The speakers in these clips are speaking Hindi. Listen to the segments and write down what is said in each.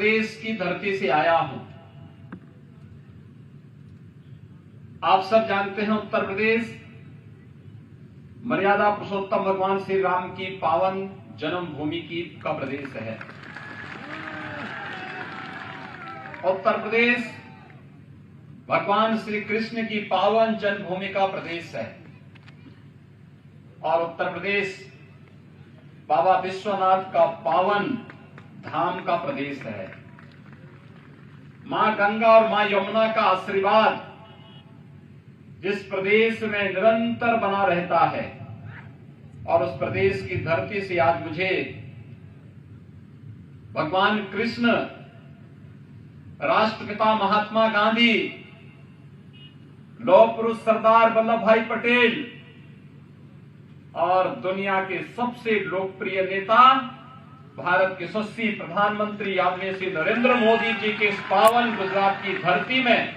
प्रदेश की धरती से आया हूं। आप सब जानते हैं उत्तर प्रदेश मर्यादा पुरुषोत्तम भगवान श्री राम की पावन जन्मभूमि का प्रदेश है। उत्तर प्रदेश भगवान श्री कृष्ण की पावन जन्मभूमि का प्रदेश है और उत्तर प्रदेश बाबा विश्वनाथ का पावन धाम का प्रदेश है। मां गंगा और मां यमुना का आशीर्वाद जिस प्रदेश में निरंतर बना रहता है और उस प्रदेश की धरती से आज मुझे भगवान कृष्ण, राष्ट्रपिता महात्मा गांधी, लौह पुरुष सरदार वल्लभ भाई पटेल और दुनिया के सबसे लोकप्रिय नेता भारत के यशस्वी प्रधानमंत्री आदरणीय श्री नरेंद्र मोदी जी के इस पावन गुजरात की धरती में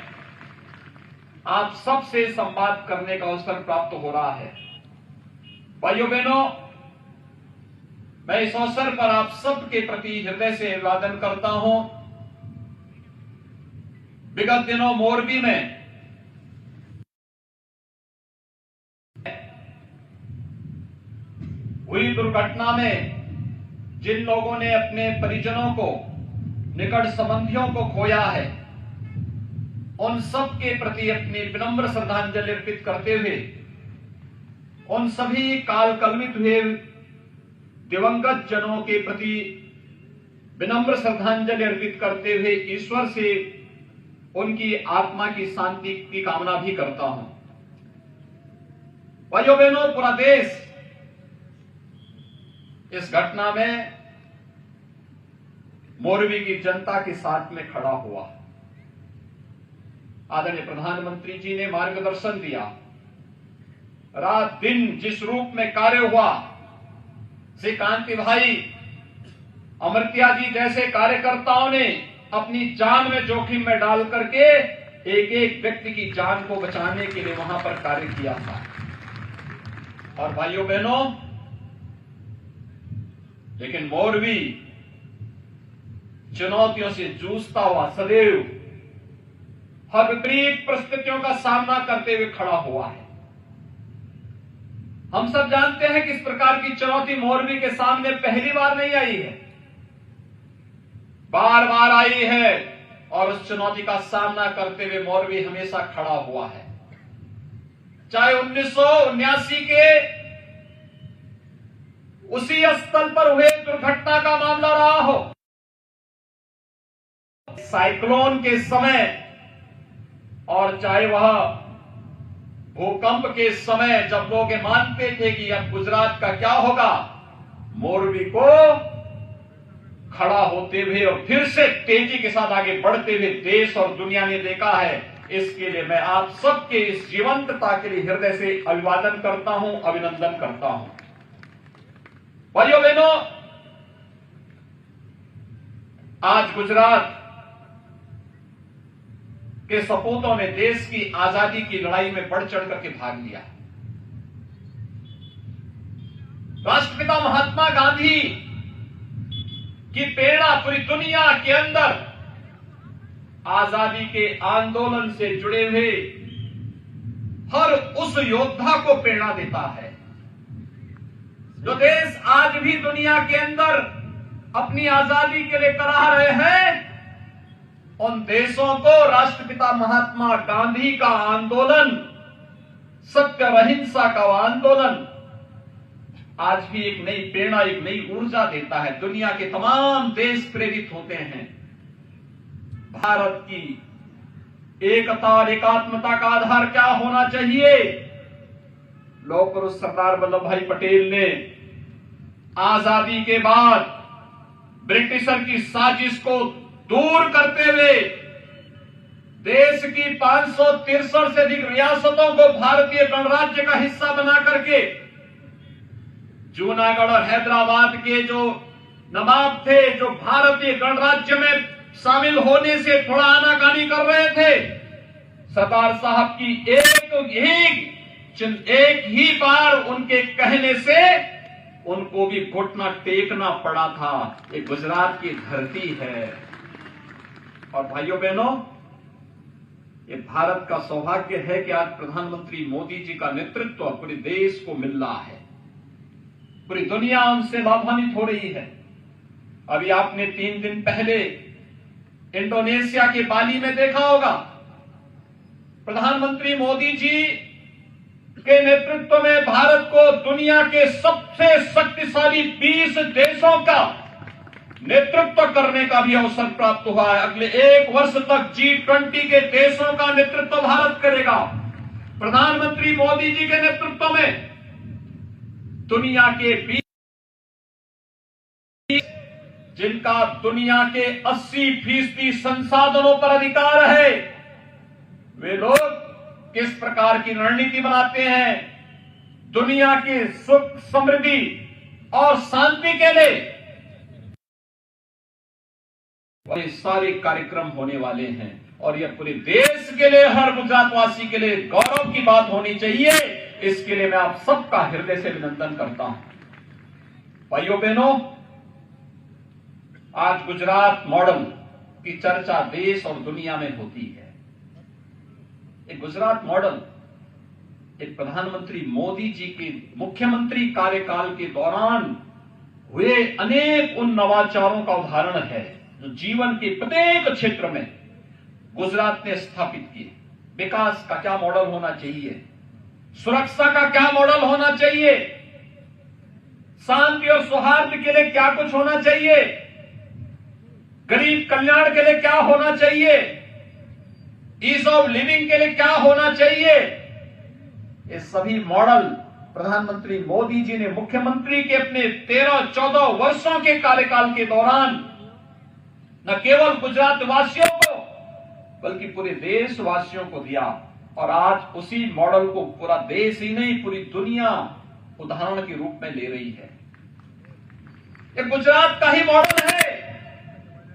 आप सबसे संवाद करने का अवसर प्राप्त हो रहा है। भाइयों बहनों, मैं इस अवसर पर आप सबके प्रति हृदय से अभिवादन करता हूं। विगत दिनों मोरबी में हुई दुर्घटना में जिन लोगों ने अपने परिजनों को, निकट संबंधियों को खोया है, उन सब के प्रति अपनी विनम्र श्रद्धांजलि अर्पित करते हुए उन सभी काल कलवित हुए दिवंगत जनों के प्रति विनम्र श्रद्धांजलि अर्पित करते हुए ईश्वर से उनकी आत्मा की शांति की कामना भी करता हूं। भाइयों बहनों, पूरा देश इस घटना में मोरबी की जनता के साथ में खड़ा हुआ। आदरणीय प्रधानमंत्री जी ने मार्गदर्शन दिया। रात दिन जिस रूप में कार्य हुआ, श्री कांति भाई अमृतिया जी जैसे कार्यकर्ताओं ने अपनी जान में जोखिम में डाल करके एक एक व्यक्ति की जान को बचाने के लिए वहां पर कार्य किया था। और भाइयों बहनों, लेकिन मोरबी चुनौतियों से जूझता हुआ सदैव हर विपरीत परिस्थितियों का सामना करते हुए खड़ा हुआ है। हम सब जानते हैं कि इस प्रकार की चुनौती मोरबी के सामने पहली बार नहीं आई है, बार बार आई है और उस चुनौती का सामना करते हुए मोरबी हमेशा खड़ा हुआ है। चाहे 1979 के उसी स्थल पर हुए दुर्घटना का मामला रहा हो, साइक्लोन के समय, और चाहे वह भूकंप के समय जब लोग मानते थे कि अब गुजरात का क्या होगा, मोरबी को खड़ा होते हुए और फिर से तेजी के साथ आगे बढ़ते हुए देश और दुनिया ने देखा है। इसके लिए मैं आप सबके इस जीवंतता के लिए हृदय से अभिवादन करता हूं, अभिनंदन करता हूं। भाइयों बहनों, आज गुजरात के सपूतों ने देश की आजादी की लड़ाई में बढ़ चढ़ करके भाग लिया। राष्ट्रपिता महात्मा गांधी की प्रेरणा पूरी दुनिया के अंदर आजादी के आंदोलन से जुड़े हुए हर उस योद्धा को प्रेरणा देता है। जो देश आज भी दुनिया के अंदर अपनी आजादी के लिए कराह रहे हैं, उन देशों को राष्ट्रपिता महात्मा गांधी का आंदोलन, सत्य अहिंसा का आंदोलन आज भी एक नई प्रेरणा, एक नई ऊर्जा देता है। दुनिया के तमाम देश प्रेरित होते हैं। भारत की एकता और एकात्मता का आधार क्या होना चाहिए? लौह पुरुष सरदार वल्लभ भाई पटेल ने आजादी के बाद ब्रिटिशर की साजिश को दूर करते हुए देश की 563 से अधिक रियासतों को भारतीय गणराज्य का हिस्सा बना करके जूनागढ़ और हैदराबाद के जो नवाब थे, जो भारतीय गणराज्य में शामिल होने से थोड़ा आनाकानी कर रहे थे, सरदार साहब की एक ही बार उनके कहने से उनको भी घुटना टेकना पड़ा था। ये गुजरात की धरती है, और भाइयों बहनों, ये भारत का सौभाग्य है कि आज प्रधानमंत्री मोदी जी का नेतृत्व पूरे देश को मिल रहा है। पूरी दुनिया उनसे लाभान्वित हो रही है। अभी आपने 3 दिन पहले इंडोनेशिया के बाली में देखा होगा, प्रधानमंत्री मोदी जी के नेतृत्व में भारत को दुनिया के सबसे शक्तिशाली 20 देशों का नेतृत्व करने का भी अवसर प्राप्त हुआ है। अगले 1 वर्ष तक G20 के देशों का नेतृत्व भारत करेगा। प्रधानमंत्री मोदी जी के नेतृत्व में दुनिया के 20 जिनका दुनिया के 80% संसाधनों पर अधिकार है, वे लोग किस प्रकार की रणनीति बनाते हैं दुनिया की सुख समृद्धि और शांति के लिए, ये सारे कार्यक्रम होने वाले हैं। और यह पूरे देश के लिए, हर गुजरातवासी के लिए गौरव की बात होनी चाहिए। इसके लिए मैं आप सबका हृदय से अभिनंदन करता हूं। भाइयों बहनों, आज गुजरात मॉडल की चर्चा देश और दुनिया में होती है। एक गुजरात मॉडल एक प्रधानमंत्री मोदी जी के मुख्यमंत्री कार्यकाल के दौरान हुए अनेक उन नवाचारों का उदाहरण है जो जीवन के प्रत्येक क्षेत्र में गुजरात ने स्थापित किए। विकास का क्या मॉडल होना चाहिए, सुरक्षा का क्या मॉडल होना चाहिए, शांति और सौहार्द के लिए क्या कुछ होना चाहिए, गरीब कल्याण के लिए क्या होना चाहिए, ईज ऑफ लिविंग के लिए क्या होना चाहिए, ये सभी मॉडल प्रधानमंत्री मोदी जी ने मुख्यमंत्री के अपने 13-14 वर्षों के कार्यकाल के दौरान न केवल गुजरात वासियों को बल्कि पूरे देशवासियों को दिया। और आज उसी मॉडल को पूरा देश ही नहीं, पूरी दुनिया उदाहरण के रूप में ले रही है। ये गुजरात का ही मॉडल है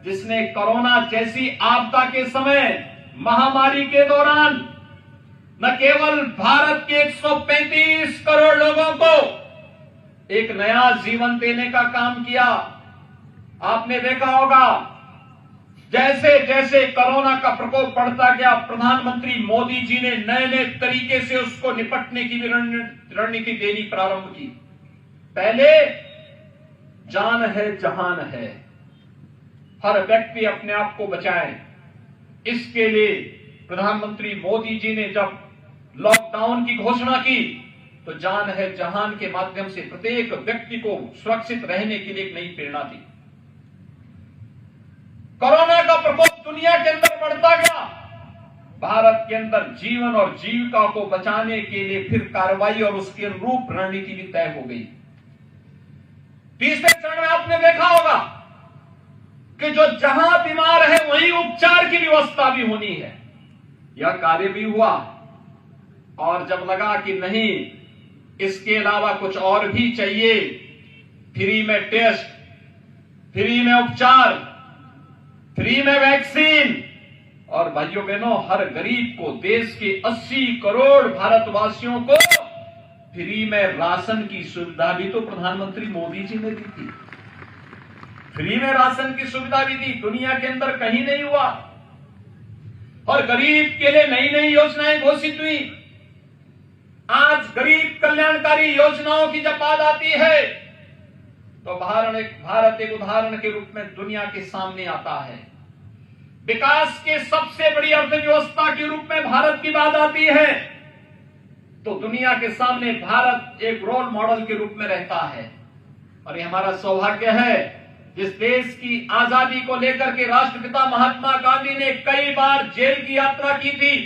जिसने कोरोना जैसी आपदा के समय, महामारी के दौरान न केवल भारत के 135 करोड़ लोगों को एक नया जीवन देने का काम किया। आपने देखा होगा, जैसे जैसे कोरोना का प्रकोप बढ़ता गया, प्रधानमंत्री मोदी जी ने नए नए तरीके से उसको निपटने की भी रणनीति देनी प्रारंभ की। पहले जान है जहान है, हर व्यक्ति अपने आप को बचाए। इसके लिए प्रधानमंत्री मोदी जी ने जब लॉकडाउन की घोषणा की तो जान है जहान के माध्यम से प्रत्येक व्यक्ति को सुरक्षित रहने के लिए एक नई प्रेरणा दी। कोरोना का प्रकोप दुनिया के अंदर बढ़ता गया, भारत के अंदर जीवन और जीविका को बचाने के लिए फिर कार्रवाई और उसके अनुरूप रणनीति भी तय हो गई। तीसरे चरण में आपने देखा होगा कि जो जहां बीमार है वहीं उपचार की व्यवस्था भी होनी है। यह कार्य भी हुआ और जब लगा कि नहीं, इसके अलावा कुछ और भी चाहिए, फ्री में टेस्ट, फ्री में उपचार, फ्री में वैक्सीन, और भाइयों बहनों, हर गरीब को, देश के 80 करोड़ भारतवासियों को फ्री में राशन की सुविधा भी तो प्रधानमंत्री मोदी जी ने दी थी। फ्री में राशन की सुविधा भी दी, दुनिया के अंदर कहीं नहीं हुआ। और गरीब के लिए नई नई योजनाएं घोषित हुई। आज गरीब कल्याणकारी योजनाओं की जब बात आती है तो भारत एक उदाहरण के रूप में दुनिया के सामने आता है। विकास के सबसे बड़ी अर्थव्यवस्था के रूप में भारत की बात आती है तो दुनिया के सामने भारत एक रोल मॉडल के रूप में रहता है। और ये हमारा सौभाग्य है, जिस देश की आजादी को लेकर के राष्ट्रपिता महात्मा गांधी ने कई बार जेल की यात्रा की थी,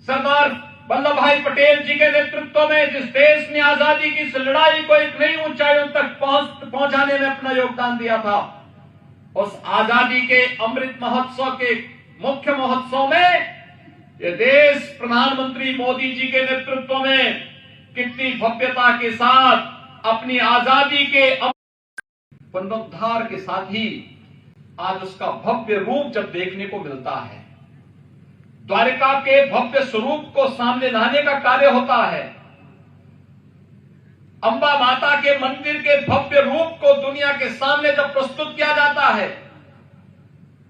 सरदार वल्लभ भाई पटेल जी के नेतृत्व में जिस देश ने आजादी की इस लड़ाई को एक नई ऊंचाइयों तक पहुंचाने में अपना योगदान दिया था, उस आजादी के अमृत महोत्सव के मुख्य महोत्सव में ये देश प्रधानमंत्री मोदी जी के नेतृत्व में कितनी भव्यता के साथ अपनी आजादी के पुनरुद्धार के साथ ही आज उसका भव्य रूप जब देखने को मिलता है, द्वारिका के भव्य स्वरूप को सामने लाने का कार्य होता है, अंबा माता के मंदिर के भव्य रूप को दुनिया के सामने जब प्रस्तुत किया जाता है,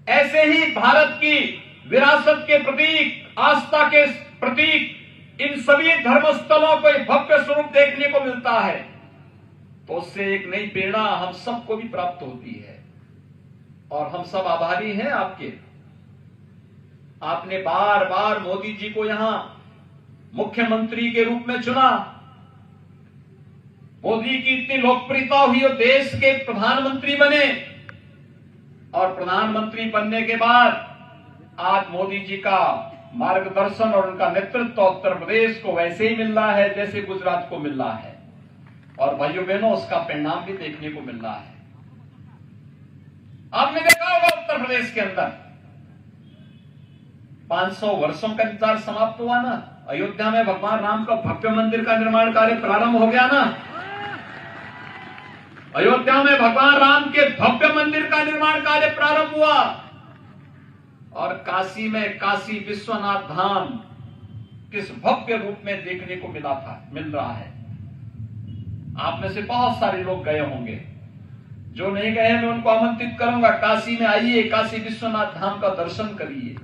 ऐसे ही भारत की विरासत के प्रतीक, आस्था के प्रतीक, इन सभी धर्मस्थलों को एक भव्य स्वरूप देखने को मिलता है, तो उससे एक नई प्रेरणा हम सबको भी प्राप्त होती है। और हम सब आभारी हैं आपके। आपने बार बार मोदी जी को यहां मुख्यमंत्री के रूप में चुना। मोदी की इतनी लोकप्रियता हुई और देश के प्रधानमंत्री बने, और प्रधानमंत्री बनने के बाद आज मोदी जी का मार्गदर्शन और उनका नेतृत्व उत्तर प्रदेश को वैसे ही मिल रहा है जैसे गुजरात को मिल रहा है। और भाइयों बहनों, उसका परिणाम भी देखने को मिल रहा है। आपने देखा होगा उत्तर प्रदेश के अंदर 500 वर्षों का इंतजार समाप्त हुआ ना। अयोध्या में भगवान राम का भव्य मंदिर का निर्माण कार्य प्रारंभ हो गया ना। अयोध्या में भगवान राम के भव्य मंदिर का निर्माण कार्य प्रारंभ हुआ। और काशी में काशी विश्वनाथ धाम किस भव्य रूप में देखने को मिल रहा है। आप में से बहुत सारे लोग गए होंगे, जो नहीं गए मैं उनको आमंत्रित करूंगा, काशी में आइए, काशी विश्वनाथ धाम का दर्शन करिए।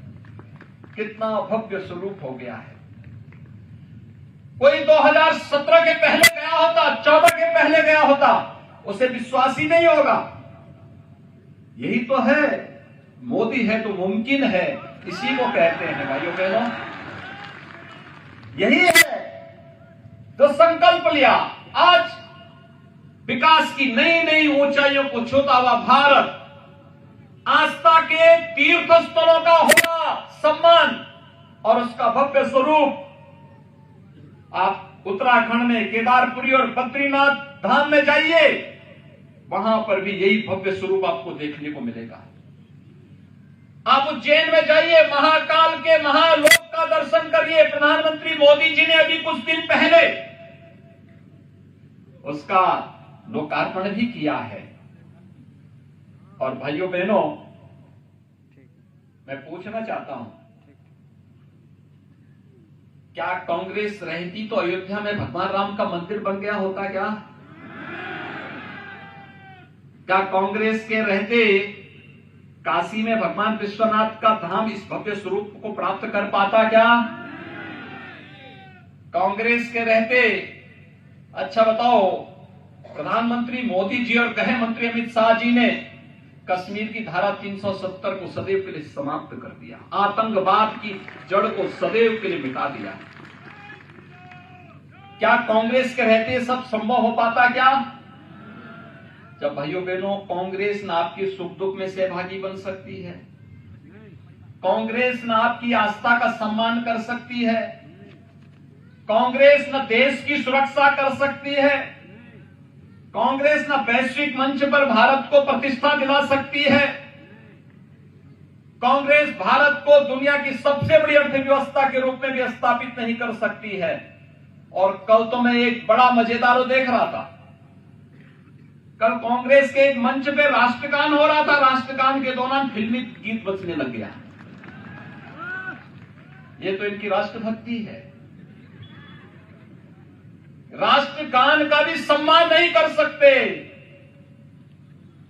कितना भव्य स्वरूप हो गया है। कोई 2017 के पहले गया होता, 14 के पहले गया होता, उसे विश्वास ही नहीं होगा। यही तो है, मोदी है तो मुमकिन है, इसी को कहते हैं भाइयों बहनों। यही है जो संकल्प लिया। आज विकास की नई नई ऊंचाइयों को छूता हुआ भारत, आस्था के तीर्थ स्थलों का होगा सम्मान और उसका भव्य स्वरूप। आप उत्तराखंड में केदारपुरी और बद्रीनाथ धाम में जाइए, वहां पर भी यही भव्य स्वरूप आपको देखने को मिलेगा। आप उज्जैन में जाइए, महाकाल के महालोक का दर्शन करिए। प्रधानमंत्री मोदी जी ने अभी कुछ दिन पहले उसका लोकार्पण भी किया है। और भाइयों बहनों, मैं पूछना चाहता हूं, क्या कांग्रेस रहती तो अयोध्या में भगवान राम का मंदिर बन गया होता क्या? क्या कांग्रेस के रहते काशी में भगवान विश्वनाथ का धाम इस भव्य स्वरूप को प्राप्त कर पाता क्या? कांग्रेस के रहते, अच्छा बताओ, प्रधानमंत्री मोदी जी और गृह मंत्री अमित शाह जी ने कश्मीर की धारा 370 को सदैव के लिए समाप्त कर दिया, आतंकवाद की जड़ को सदैव के लिए मिटा दिया। क्या कांग्रेस के रहते सब संभव हो पाता क्या? जब भाइयों बहनों, कांग्रेस न आपके सुख दुख में सहभागी बन सकती है, कांग्रेस न आपकी आस्था का सम्मान कर सकती है, कांग्रेस न देश की सुरक्षा कर सकती है, कांग्रेस न वैश्विक मंच पर भारत को प्रतिष्ठा दिला सकती है, कांग्रेस भारत को दुनिया की सबसे बड़ी अर्थव्यवस्था के रूप में भी स्थापित नहीं कर सकती है। और कल तो मैं एक बड़ा मजेदार देख रहा था। कल कांग्रेस के एक मंच पे राष्ट्रगान हो रहा था। राष्ट्रगान के दौरान फिल्मी गीत बजने लग गया। ये तो इनकी राष्ट्रभक्ति है। राष्ट्रगान का भी सम्मान नहीं कर सकते।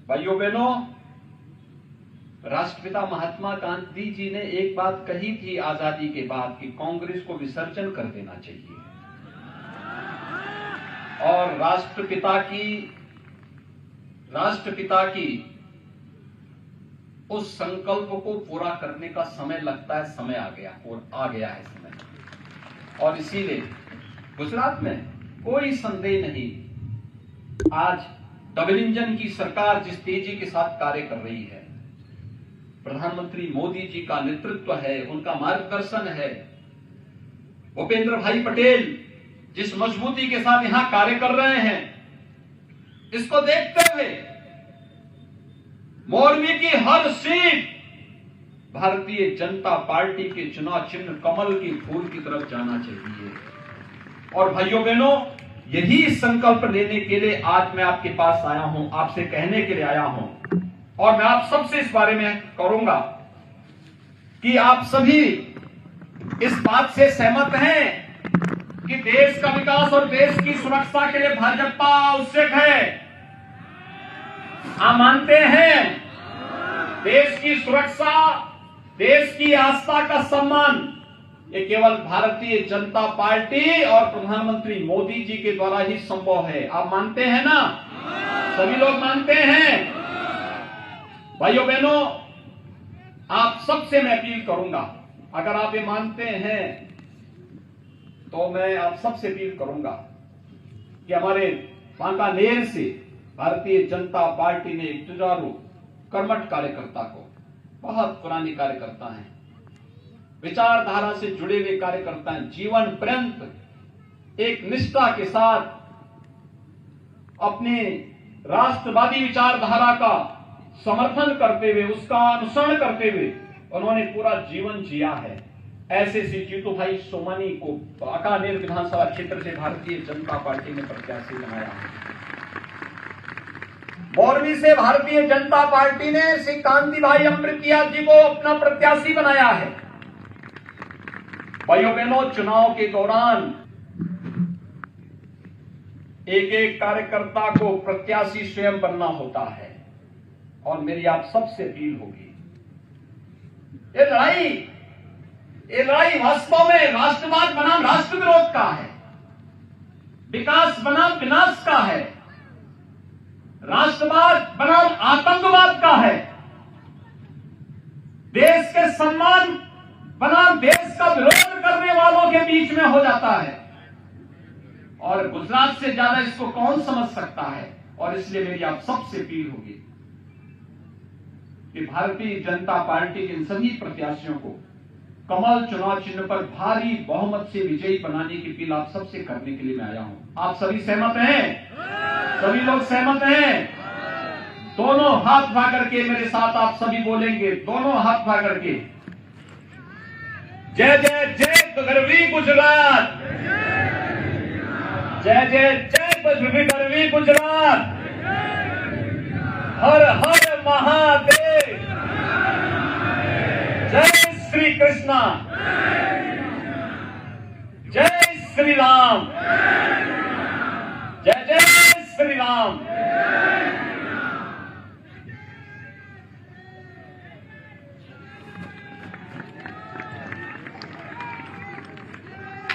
भाइयों बहनों, राष्ट्रपिता महात्मा गांधी जी ने एक बात कही थी आजादी के बाद कि कांग्रेस को विसर्जन कर देना चाहिए। और राष्ट्रपिता की उस संकल्प को पूरा करने का समय लगता है, समय आ गया है समय। और इसीलिए गुजरात में कोई संदेह नहीं, आज डबल इंजन की सरकार जिस तेजी के साथ कार्य कर रही है, प्रधानमंत्री मोदी जी का नेतृत्व है, उनका मार्गदर्शन है, भूपेंद्र भाई पटेल जिस मजबूती के साथ यहां कार्य कर रहे हैं, इसको देखते हुए मोरबी की हर सीट भारतीय जनता पार्टी के चुनाव चिन्ह कमल की फूल की तरफ जाना चाहिए। और भाइयों बहनों, यही संकल्प लेने के लिए आज मैं आपके पास आया हूं, आपसे कहने के लिए आया हूं। और मैं आप सबसे इस बारे में करूंगा कि आप सभी इस बात से सहमत हैं कि देश का विकास और देश की सुरक्षा के लिए भाजपा आवश्यक है। आप मानते हैं? देश की सुरक्षा, देश की आस्था का सम्मान ये केवल भारतीय जनता पार्टी और प्रधानमंत्री मोदी जी के द्वारा ही संभव है। आप मानते हैं ना? सभी लोग मानते हैं। भाइयों बहनों, आप सबसे मैं अपील करूंगा, अगर आप ये मानते हैं तो मैं आप सबसे अपील करूंगा कि हमारे बांकानेर से भारतीय जनता पार्टी ने एक जुझारू कर्मठ कार्यकर्ता को, बहुत पुराने कार्यकर्ता हैं, विचारधारा से जुड़े हुए कार्यकर्ता हैं, जीवन पर्यंत एक निष्ठा के साथ अपने राष्ट्रवादी विचारधारा का समर्थन करते हुए, उसका अनुसरण करते हुए उन्होंने पूरा जीवन जिया है। ऐसे श्री जीतू भाई सोमानी को बांकानेर विधानसभा क्षेत्र से भारतीय जनता पार्टी ने प्रत्याशी बनाया है। मोरबी से भारतीय जनता पार्टी ने श्री कांति भाई अमृतिया जी को अपना प्रत्याशी बनाया है। भाइयों बहनों, चुनाव के दौरान एक एक कार्यकर्ता को प्रत्याशी स्वयं बनना होता है और मेरी आप सबसे अपील होगी, ये लड़ाई वास्तव में राष्ट्रवाद बनाम राष्ट्र विरोध का है, विकास बनाम विनाश का है, राष्ट्रवाद बनाम आतंकवाद का है, देश के सम्मान बनाम देश का विरोध करने वालों के बीच में हो जाता है। और गुजरात से ज्यादा इसको कौन समझ सकता है। और इसलिए मेरी आप सबसे अपील होगी कि भारतीय जनता पार्टी के इन सभी प्रत्याशियों को कमल चुनाव चिन्ह पर भारी बहुमत से विजयी बनाने की अपील आप सबसे करने के लिए मैं आया हूं। आप सभी सहमत हैं? सभी लोग सहमत हैं? दोनों हाथ उठा करके मेरे साथ आप सभी बोलेंगे, दोनों हाथ उठा करके, जय जय जय गरवी गुजरात, जय जय जय गरवी गुजरात, हर हर महादेव, जय श्री कृष्णा, जय श्री राम, जय जय श्री राम।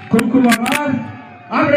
खूप खूप आभार. आप